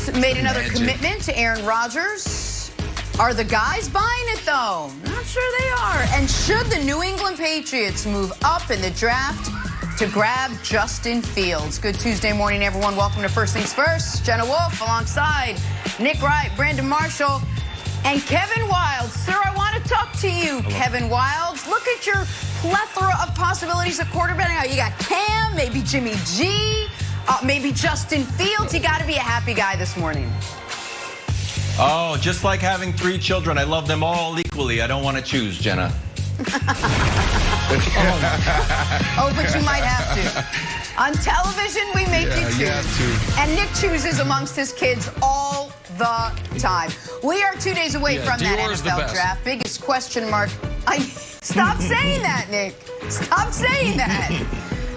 Chiefs made another commitment to Aaron Rodgers. Are the guys buying it, though? Not sure they are. And should the New England Patriots move up in the draft to grab Justin Fields? Good Tuesday morning, everyone. Welcome to First Things First. Jenna Wolf alongside Nick Wright, Brandon Marshall, and Kevin Wildes. Sir, I want to talk to you, Kevin Wildes. Look at your plethora of possibilities at quarterback. You got Cam, maybe Jimmy G, maybe Justin Fields. You got to be a happy guy this morning. Oh, just like having 3 children. I love them all equally. I don't want to choose, Jenna. Oh, but you might have to. On television, we make you choose. You have to. And Nick chooses amongst his kids all the time. We are 2 days away from that NFL draft. Biggest question mark. Stop saying that, Nick. Stop saying that.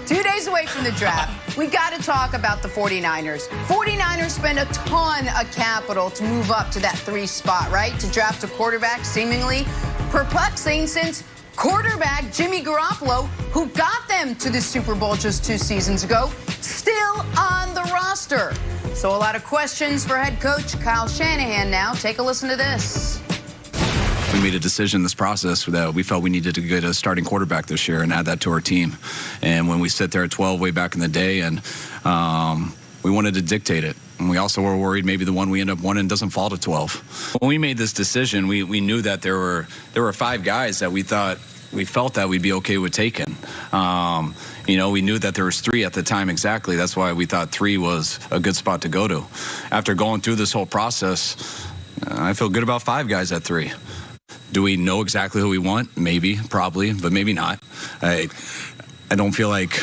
2 days away from the draft. We got to talk about the 49ers. 49ers spend a ton of capital to move up to that 3 spot, right? To draft a quarterback, seemingly perplexing since quarterback Jimmy Garoppolo, who got them to the Super Bowl just 2 seasons ago, still on the roster. So a lot of questions for head coach Kyle Shanahan now. Take a listen to this. We made a decision in this process that we felt we needed to get a starting quarterback this year and add that to our team. And when we sit there at 12 way back in the day, and we wanted to dictate it. And we also were worried maybe the one we end up winning doesn't fall to 12. When we made this decision, we knew that there were 5 guys that we felt that we'd be okay with taking. You know, we knew that there was 3 at the time exactly. That's why we thought 3 was a good spot to go to. After going through this whole process, I feel good about 5 guys at 3. Do we know exactly who we want? Maybe, probably, but maybe not. I don't feel like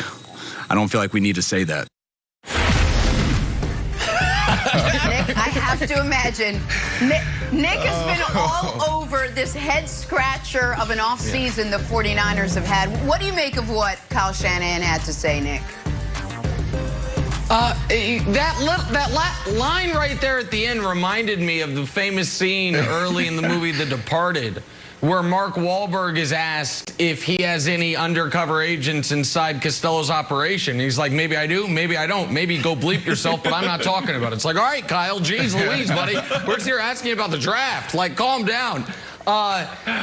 we need to say that. Nick, I have to imagine. Nick has been all over this head scratcher of an offseason the 49ers have had. What do you make of what Kyle Shanahan had to say, Nick? That line right there at the end reminded me of the famous scene early in the movie The Departed, where Mark Wahlberg is asked if he has any undercover agents inside Costello's operation. He's like, maybe I do, maybe I don't. Maybe go bleep yourself, but I'm not talking about it. It's like, all right, Kyle, geez Louise, buddy. We're just here asking about the draft. Like, calm down.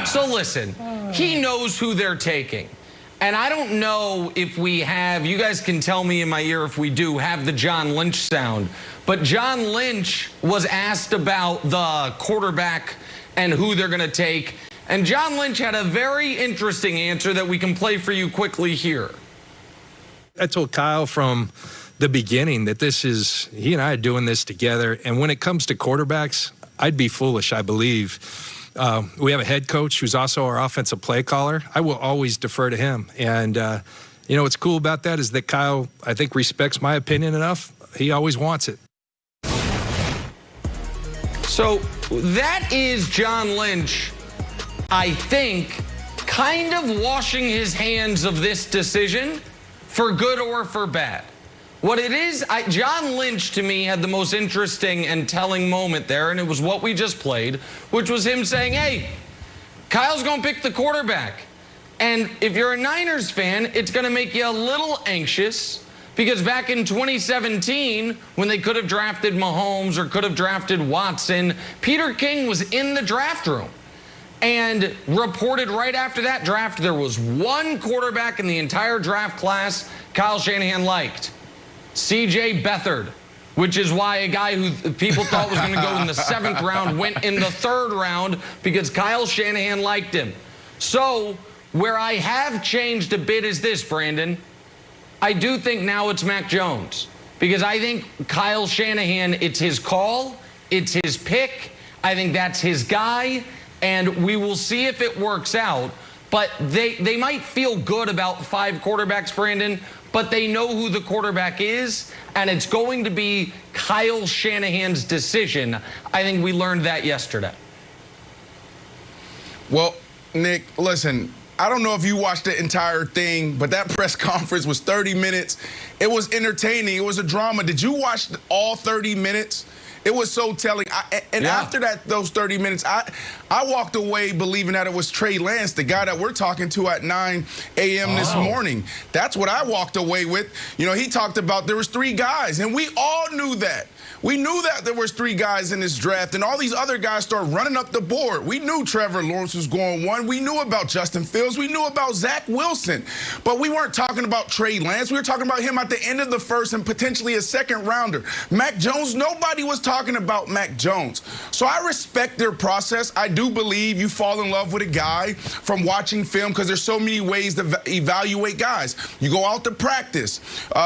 So listen, he knows who they're taking. And I don't know if we have, you guys can tell me in my ear if we do, have the John Lynch sound. But John Lynch was asked about the quarterback and who they're going to take. And John Lynch had a very interesting answer that we can play for you quickly here. I told Kyle from the beginning that he and I are doing this together. And when it comes to quarterbacks, I'd be foolish, I believe. We have a head coach who's also our offensive play caller. I will always defer to him. And, you know, what's cool about that is that Kyle, I think, respects my opinion enough. He always wants it. So that is John Lynch, I think, kind of washing his hands of this decision for good or for bad. What it is, John Lynch, to me, had the most interesting and telling moment there, and it was what we just played, which was him saying, hey, Kyle's going to pick the quarterback. And if you're a Niners fan, it's going to make you a little anxious, because back in 2017, when they could have drafted Mahomes or could have drafted Watson, Peter King was in the draft room and reported right after that draft there was 1 quarterback in the entire draft class Kyle Shanahan liked. C.J. Beathard, which is why a guy who people thought was going to go in the 7th round went in the 3rd round because Kyle Shanahan liked him. So where I have changed a bit is this, Brandon. I do think now it's Mac Jones because I think Kyle Shanahan, it's his call, it's his pick. I think that's his guy, and we will see if it works out. But they might feel good about 5 quarterbacks, Brandon, but they know who the quarterback is, and it's going to be Kyle Shanahan's decision. I think we learned that yesterday. Well, Nick, listen, I don't know if you watched the entire thing, but that press conference was 30 minutes. It was entertaining. It was a drama. Did you watch all 30 minutes? It was so telling. After those 30 minutes, I walked away believing that it was Trey Lance, the guy that we're talking to at 9 a.m. this morning. That's what I walked away with. You know, he talked about there was 3 guys, and we all knew that. We knew that there was 3 guys in this draft, and all these other guys started running up the board. We knew Trevor Lawrence was going 1. We knew about Justin Fields. We knew about Zach Wilson. But we weren't talking about Trey Lance. We were talking about him at the end of the first and potentially a second rounder. Mac Jones, nobody was talking about Mac Jones. So I respect their process. I do believe you fall in love with a guy from watching film because there's so many ways to evaluate guys. You go out to practice.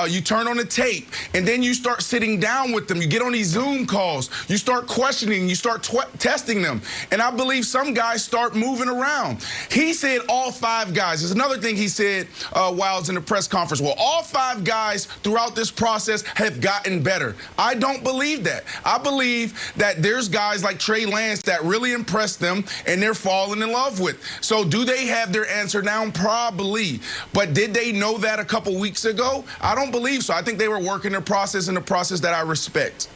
You turn on the tape, and then you start sitting down with them. You get on these Zoom calls, you start questioning, you start testing them, and I believe some guys start moving around. He said all 5 guys. There's another thing he said while I was in the press conference. Well, all 5 guys throughout this process have gotten better. I don't believe that. I believe that there's guys like Trey Lance that really impressed them and they're falling in love with. So do they have their answer now? Probably. But did they know that a couple weeks ago? I don't believe so. I think they were working their process in a process that I respect.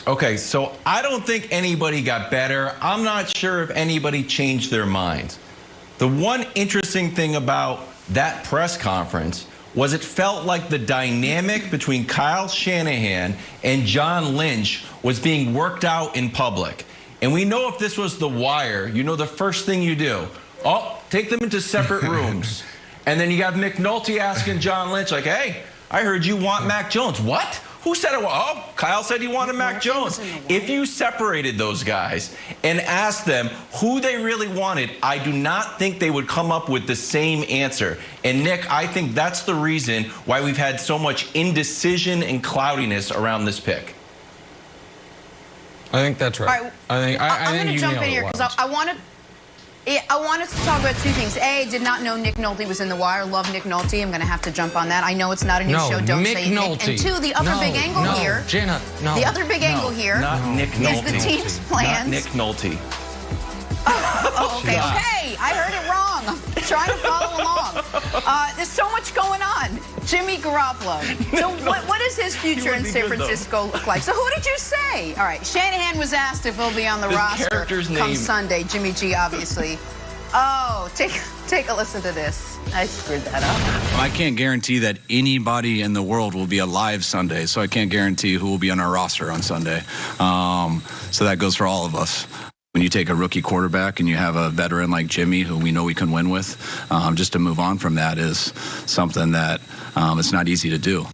Okay, so I don't think anybody got better. I'm not sure if anybody changed their minds. The one interesting thing about that press conference was it felt like the dynamic between Kyle Shanahan and John Lynch was being worked out in public. And we know if this was The Wire, you know the first thing you do, take them into separate rooms. And then you got McNulty asking John Lynch, like, hey, I heard you want Mac Jones. What? Who said it? Oh, Kyle said he wanted Mac Jones. If you separated those guys and asked them who they really wanted, I do not think they would come up with the same answer. And Nick, I think that's the reason why we've had so much indecision and cloudiness around this pick. I think that's right. All right. I'm going to jump in here because I wanted to talk about 2 things. A, did not know Nick Nolte was in The Wire. Love Nick Nolte. I'm going to have to jump on that. I know it's not a new show. Don't say Nick. And 2, the other big angle here. Jenna, no. The other big angle here not Nick Nolte. is the team's plans. Not Nick Nolte. Okay. I heard it wrong. I'm trying to follow along. There's so much going on. Jimmy Garoppolo. So what does his future in San Francisco look like? So who did you say? All right. Shanahan was asked if he'll be on the roster come Sunday. Jimmy G, obviously. Oh, take a listen to this. I screwed that up. I can't guarantee that anybody in the world will be alive Sunday, so I can't guarantee who will be on our roster on Sunday. So that goes for all of us. When you take a rookie quarterback and you have a veteran like Jimmy, who we know we can win with, just to move on from that is something that it's not easy to do.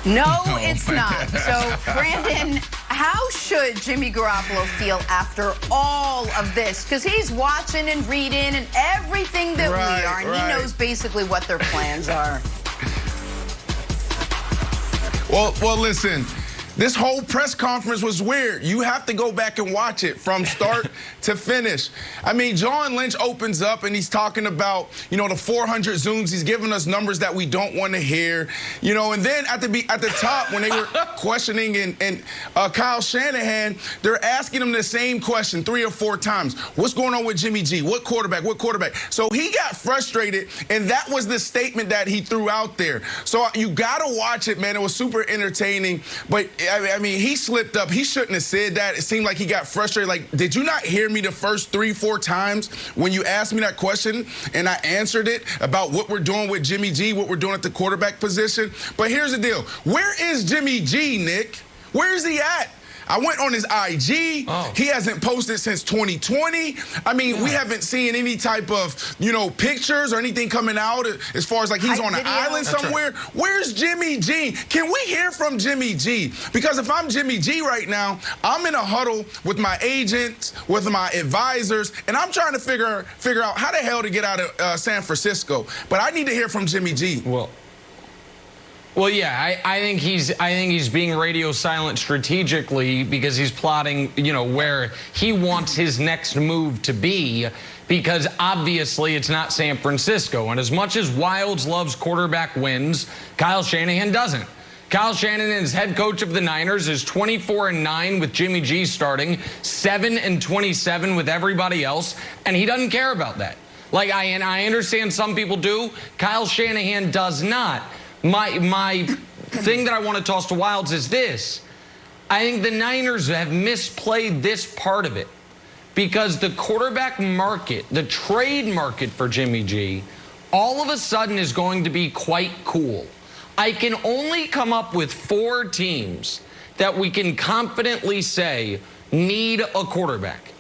No, it's not. So, Brandon, how should Jimmy Garoppolo feel after all of this? Because he's watching and reading and everything that we are, and he knows basically what their plans are. Well, listen. This whole press conference was weird. You have to go back and watch it from start to finish. I mean, John Lynch opens up and he's talking about, you know, the 400 Zooms. He's giving us numbers that we don't want to hear, you know. And then at the top, when they were questioning and Kyle Shanahan, they're asking him the same question 3 or 4 times. What's going on with Jimmy G? What quarterback? What quarterback? So he got frustrated, and that was the statement that he threw out there. So you got to watch it, man. It was super entertaining, but I mean, he slipped up. He shouldn't have said that. It seemed like he got frustrated. Like, did you not hear me the first 3-4 times when you asked me that question and I answered it about what we're doing with Jimmy G, what we're doing at the quarterback position? But here's the deal. Where is Jimmy G, Nick? Where is he at? I went on his IG. Oh. He hasn't posted since 2020. I mean, we haven't seen any type of, you know, pictures or anything coming out as far as like he's on an island somewhere. Right. Where's Jimmy G? Can we hear from Jimmy G? Because if I'm Jimmy G right now, I'm in a huddle with my agents, with my advisors, and I'm trying to figure out how the hell to get out of San Francisco. But I need to hear from Jimmy G. Well, yeah, I think he's being radio silent strategically because he's plotting, you know, where he wants his next move to be, because obviously it's not San Francisco. And as much as Wilds loves quarterback wins, Kyle Shanahan doesn't. Kyle Shanahan is head coach of the Niners, is 24-9 with Jimmy G starting, 7-27 with everybody else, and he doesn't care about that. Like, I understand some people do. Kyle Shanahan does not. My thing that I want to toss to Wildes is this. I think the Niners have misplayed this part of it because the quarterback market, the trade market for Jimmy G, all of a sudden is going to be quite cool. I can only come up with 4 teams that we can confidently say need a quarterback.